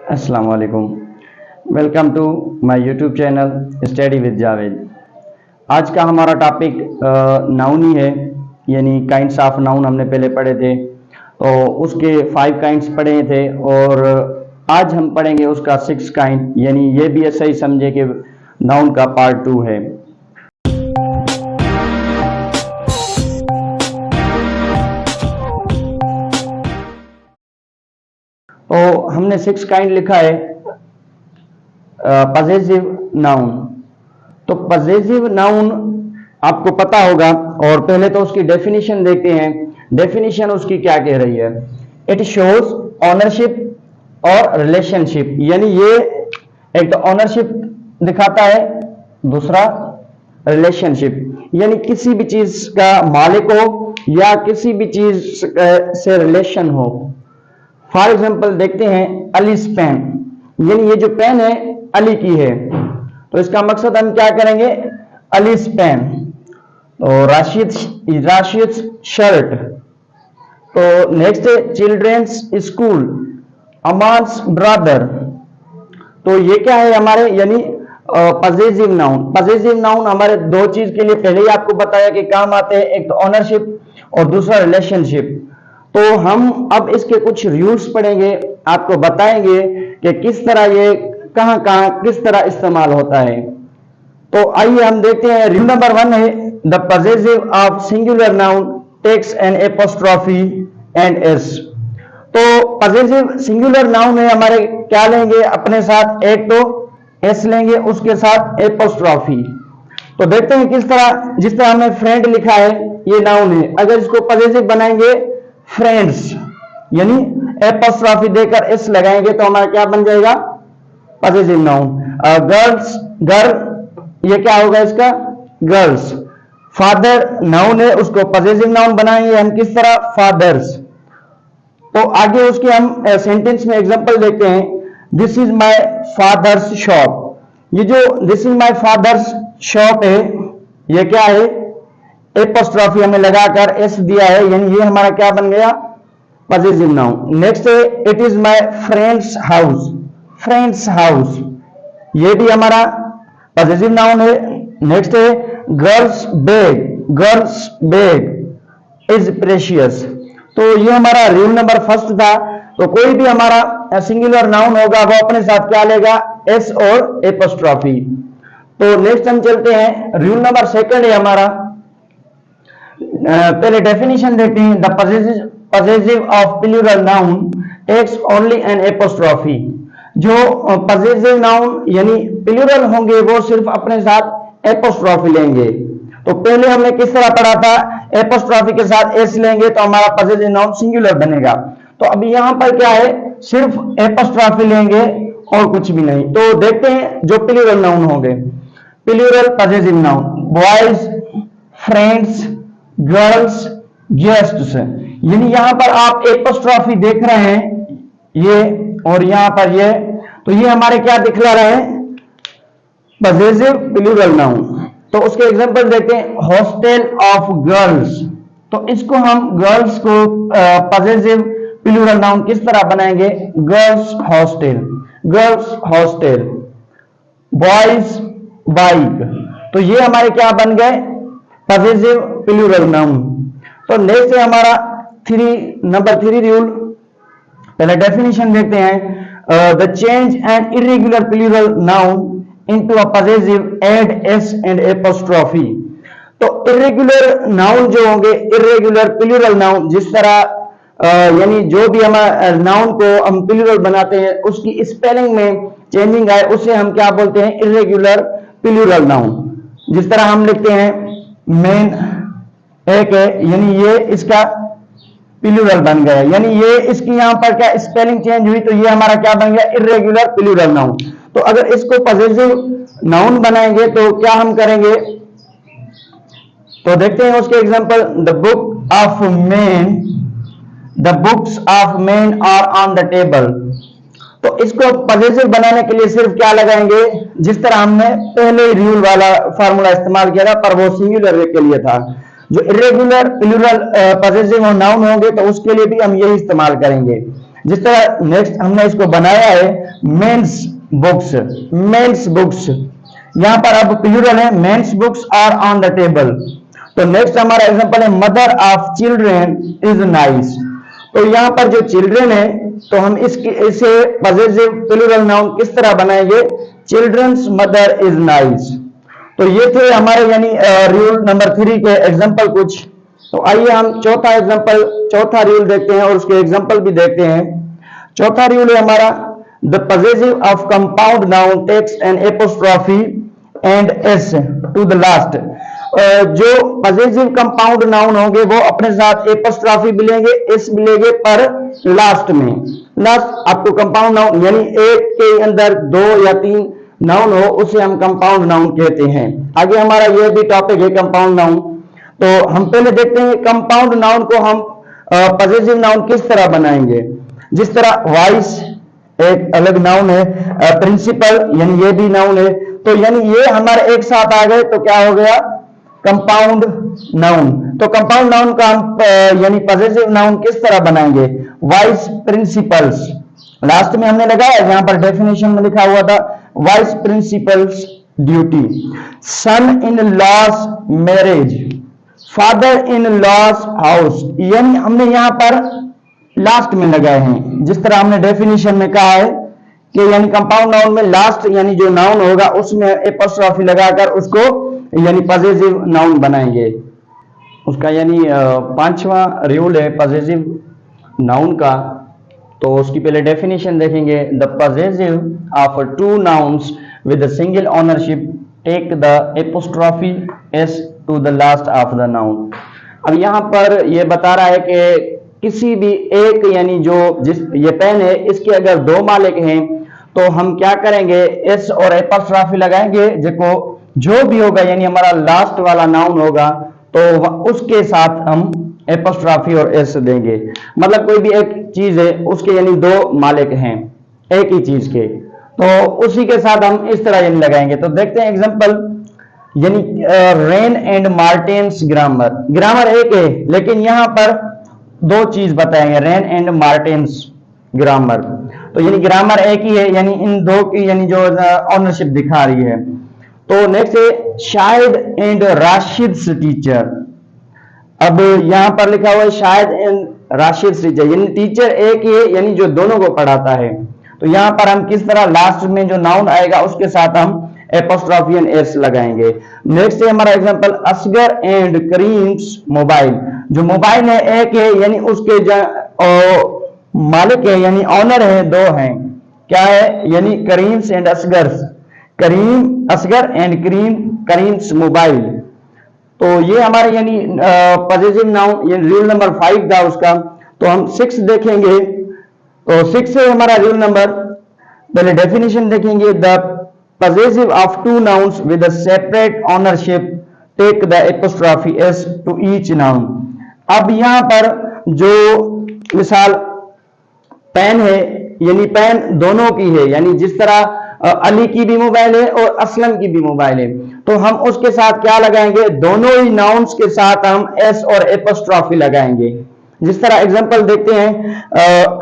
अस्सलाम वालेकुम। Welcome to my YouTube channel study with Javed. आज का हमारा टॉपिक नाउन ही है, यानी काइंड्स ऑफ नाउन हमने पहले पढ़े थे, तो उसके 5 काइंड्स पढ़े थे और आज हम पढ़ेंगे उसका 6 काइंड, यानी ये भी ऐसा ही समझे कि नाउन का पार्ट 2 है। तो हमने 6 काइंड लिखा है पजेसिव नाउन। तो पजेसिव नाउन आपको पता होगा, और पहले तो उसकी डेफिनेशन देखते हैं। डेफिनेशन उसकी क्या कह रही है? इट शोज ऑनरशिप और रिलेशनशिप, यानी ये एक तो ऑनरशिप दिखाता है, दूसरा रिलेशनशिप, यानी किसी भी चीज का मालिक हो या किसी भी चीज से रिलेशन हो। फॉर एग्जाम्पल देखते हैं अली's पेन, यानी ये जो पेन है अली की है, तो इसका मकसद हम क्या करेंगे? अली's पेन। तो राशिद शर्ट। तो नेक्स्ट है चिल्ड्रेंस स्कूल, अमान्स ब्रदर। तो ये क्या है हमारे, यानी पजेसिव नाउन। पजेसिव नाउन हमारे दो चीज के लिए पहले ही आपको बताया कि काम आते हैं, एक तो ऑनरशिप और दूसरा रिलेशनशिप। तो हम अब इसके कुछ रूल्स पढ़ेंगे, आपको बताएंगे कि किस तरह ये कहां कहां किस तरह इस्तेमाल होता है। तो आइए हम देखते हैं। रूल नंबर 1 है the possessive of singular noun takes an apostrophe and s. तो पजेसिव सिंगुलर नाउन है हमारे, क्या लेंगे अपने साथ? एक तो एस लेंगे, उसके साथ एपोस्ट्रोफी। तो देखते हैं किस तरह। जिस तरह हमने फ्रेंड लिखा है, ये नाउन है, अगर इसको पजेसिव बनाएंगे फ्रेंड्स, यानी एपोस्ट्रोफी देकर एस लगाएंगे तो हमारा क्या बन जाएगा? Possessive noun. गर्ल्स, गर्ल, ये क्या होगा इसका? गर्ल्स। फादर नाउन है, उसको पजेसिव नाउन बनाएंगे हम किस तरह? फादर्स। तो आगे उसके हम सेंटेंस में एग्जांपल देखते हैं। This is my father's shop. ये जो this is my father's shop है, ये क्या है? एपोस्ट्रोफी हमने लगाकर एस दिया है, यानी ये हमारा क्या बन गया? Possessive noun. नेक्स्ट है it is my friends house. Friends house, ये भी हमारा पजेसिव नाउन है। नेक्स्ट है girls bag. Girls bag is precious. तो ये हमारा रूल नंबर 1 था। तो कोई भी हमारा सिंगुलर नाउन होगा वो अपने साथ क्या लेगा? एस और एपोस्ट्रोफी। तो नेक्स्ट हम चलते हैं। रूल नंबर 2 है हमारा, पहले डेफिनेशन देखते हैं। The possessive of plural noun takes only an apostrophe. जो पजेसिव नाउन यानी प्लूरल होंगे वो सिर्फ अपने साथ एपोस्ट्रोफी लेंगे। तो पहले हमने किस तरह पढ़ा था? एपोस्ट्रोफी के साथ एस लेंगे तो हमारा पजेसिव नाउन सिंगुलर बनेगा। तो अभी यहां पर क्या है? सिर्फ एपोस्ट्रोफी लेंगे और कुछ भी नहीं। तो देखते हैं जो प्लूरल नाउन होंगे। Plural possessive noun, boys, friends, girls, guests, यानी यहां पर आप एपोस्ट्रोफी देख रहे हैं, ये और यहां पर ये, तो ये हमारे क्या दिखला रहे हैं? Possessive plural noun. तो उसके एग्जांपल देखते हैं। हॉस्टल ऑफ गर्ल्स, तो इसको हम गर्ल्स को पजेसिव प्लूरल नाउन किस तरह बनाएंगे? Girls hostel, girls hostel. Boys bike, तो ये हमारे क्या बन गए? Possessive plural noun. तो नेक्स्ट है हमारा नंबर 3 रूल। पहले डेफिनेशन देखते हैं। The change and irregular plural noun into a possessive add s and apostrophe. तो इरेगुलर नाउन जो होंगे, इरेगुलर प्लूरल नाउन, जिस तरह यानी जो भी हम नाउन को हम प्लूरल बनाते हैं उसकी स्पेलिंग में चेंजिंग आए, उसे हम क्या बोलते हैं? Irregular plural noun. जिस तरह हम लिखते हैं मेन एक है, यानी ये इसका प्लूरल बन गया, यानी ये इसकी यहां पर क्या स्पेलिंग चेंज हुई, तो ये हमारा क्या बन गया? Irregular plural noun. तो अगर इसको पजेसिव नाउन बनाएंगे तो क्या हम करेंगे? तो देखते हैं उसके example. The book of man, the books of man are on the table. तो इसको पजेसिव बनाने के लिए सिर्फ क्या लगाएंगे? जिस तरह हमने पहले ही रूल वाला फार्मूला इस्तेमाल किया था, पर वो सिंगुलर के लिए था। जो इरेगुलर प्लूरल पजेसिव नाउन होंगे तो उसके लिए भी हम यही इस्तेमाल करेंगे। जिस तरह नेक्स्ट हमने इसको बनाया है, मेंस बुक्स, मेंस बुक्स, यहां पर अब प्लूरल है, men's books are on the table. तो नेक्स्ट हमारा एग्जांपल है mother of children is nice. तो यहां पर जो चिल्ड्रन है तो हम इसे पॉजेसिव प्लूरल नाउन किस तरह बनाएंगे, चिल्ड्रंस मदर इज नाइस। तो ये थे हमारे यानी रूल नंबर 3 के एग्जांपल कुछ। तो आइए हम चौथा एग्जांपल, चौथा रूल देखते हैं और उसके एग्जांपल भी देखते हैं। चौथा रूल है हमारा the possessive of compound noun takes an apostrophe and s to the last. जो पॉजेसिव कंपाउंड नाउन होंगे वो अपने साथ एपोस्ट्रोफी भी लेंगे, एस भी लेंगे, पर लास्ट में, लास्ट आपको कंपाउंड नाउन यानी एक के अंदर 2 या 3 नाउन हो उसे हम कंपाउंड नाउन कहते हैं। आगे हमारा यह भी टॉपिक है कंपाउंड नाउन। तो हम पहले देखते हैं कंपाउंड नाउन को हम पॉजेसिव नाउन किस तरह बनाएंगे। जिस तरह वॉइस एक अलग नाउन है, प्रिंसिपल यानी ये भी नाउन है, तो यानी ये हमारे एक साथ आ गए तो क्या हो गया, कंपाउंड नाउन। तो कंपाउंड नाउन का हम यानी पॉजेसिव नाउन किस तरह बनाएंगे, वाइस प्रिंसिपल्स, लास्ट में हमने लगाया, यहां पर डेफिनेशन में लिखा हुआ था vice principal's duty, son in law's marriage, father in law's house, यानी हमने यहां पर लास्ट में लगाए हैं। जिस तरह हमने डेफिनेशन में कहा है कि यानी कंपाउंड नाउन में लास्ट यानी जो नाउन होगा उसमें एपोस्ट्रोफी लगाकर उसको यानी पॉजेसिव नाउन बनाएंगे। उसका यानी 5वां रूल है पॉजेसिव नाउन का। तो उसकी पहले डेफिनेशन देखेंगे, the possessive of 2 nouns with a single ownership take the apostrophe s to the last of the noun. अब यहां पर यह बता रहा है कि किसी भी एक यानी जो जिस ये पेन है इसके अगर 2 मालिक हैं तो हम क्या करेंगे, एस और एपोस्ट्रोफी लगाएंगे, जो भी होगा यानी हमारा लास्ट वाला नाउन होगा तो उसके साथ हम एपोस्ट्रोफी और एस देंगे। मतलब कोई भी एक चीज है उसके यानी 2 मालिक हैं एक ही चीज के, तो उसी के साथ हम इस तरह यानी लगाएंगे। तो देखते हैं एग्जांपल, यानी rain and Martins grammar, grammar एक है लेकिन यहां पर 2 चीज बताएंगे, रेन एंड मार्टिन्स ग्रामर। तो यानी ग्रामर एक ही है, यानी इन 2 की यानी जो ऑनरशिप दिखा रही है। तो नेक्स्ट है शाहिद एंड राशिद टीचर। अब यहां पर लिखा हुआ है शाहिद एंड राशिद टीचर, यानी टीचर एक ही है यानी जो दोनों को पढ़ाता है। तो यहां पर हम किस तरह लास्ट में जो नाउन आएगा उसके साथ हम एपोस्ट्रोफी एंड एस लगाएंगे। नेक्स्ट है हमारा example, Asgar and Karim's mobile. जो मोबाइल है एक है यानी उसके मालिक है यानी ऑनर है 2 हैं, क्या है यानी Karim's and Asgar, Karim Asgar and Karim's mobile. तो ये हमारे यानी पॉजेसिव नाउन यानी रूल नंबर 5 था उसका। तो हम 6 देखेंगे। तो 6 है हमारा रूल नंबर, पहले डेफिनेशन देखेंगे, the possessive of 2 nouns with a separate ownership take the apostrophe s to each noun। अब यहां पर जो मिसाल पेन है यानी पेन दोनों की है, यानी जिस तरह अली की भी मोबाइल है और असलम की भी मोबाइल है, तो हम उसके साथ क्या लगाएंगे, दोनों ही नाउन्स के साथ हम एस और एपोस्ट्रोफी लगाएंगे। जिस तरह एग्जांपल देखते हैं,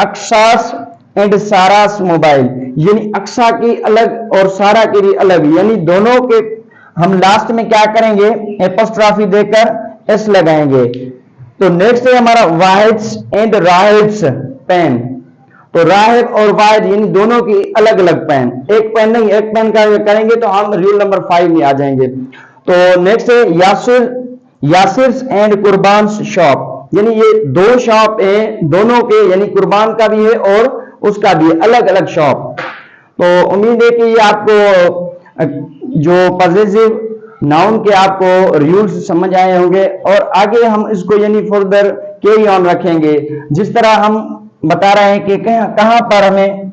अक्सास एंड सारास मोबाइल, यानी अक्सा की अलग और सारा की भी अलग, यानी दोनों के हम लास्ट में क्या करेंगे, एपोस्ट्रोफी देकर एस लगाएंगे। तो नेक्स्ट है हमारा वाहिद्स एंड राहिद्स पेन। तो राहिब और वाहिद यानी दोनों की अलग अलग पेन, एक पेन नहीं, एक पेन का करेंगे तो हम रूल नंबर 5 में आ जाएंगे। तो नेक्स्ट है यासिर्स एंड कुर्बान्स शॉप, यानी ये 2 शॉप है दोनों के, यानी कुर्बान का भी है और उसका भी अलग अलग शॉप। तो उम्मीद है कि ये आपको जो पॉजेसिव नाउन के आपको रूल्स समझ आए होंगे और आगे हम इसको यानी फर्दर कैरी ऑन रखेंगे। जिस तरह हम बता रहे हैं कि कहां पर हमें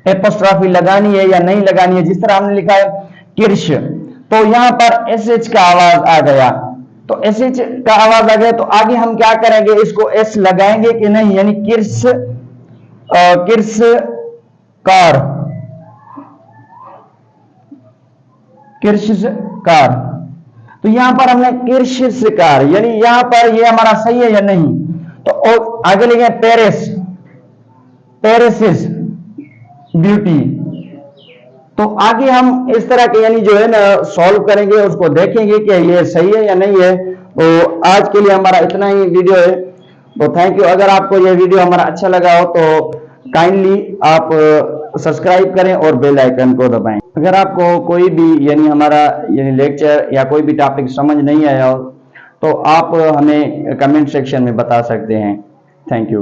एपोस्ट्रोफी लगानी है या नहीं लगानी है। जिस तरह हमने लिखा है किर्श, तो यहां पर एसएच का आवाज आ गया, तो एसएच का आवाज आ गया तो आगे हम क्या करेंगे, इसको एस लगाएंगे कि नहीं, यानी किर्स कार। तो यहां पर हमने किर्शकार, यानी यहां पर ये हमारा सही है या नहीं। तो और आगे लिखे पेरिसिस, ब्यूटी। तो आगे हम इस तरह के यानी जो है ना सॉल्व करेंगे, उसको देखेंगे कि ये सही है या नहीं है। तो आज के लिए हमारा इतना ही वीडियो है। तो थैंक यू। अगर आपको ये वीडियो हमारा अच्छा लगा हो तो काइंडली आप सब्सक्राइब करें और बेल आइकन को दबाएं। अगर आपको कोई भी यानी हमारा यानी लेक्चर या कोई भी टॉपिक समझ नहीं आया हो तो आप हमें कमेंट सेक्शन में बता सकते हैं। Thank you.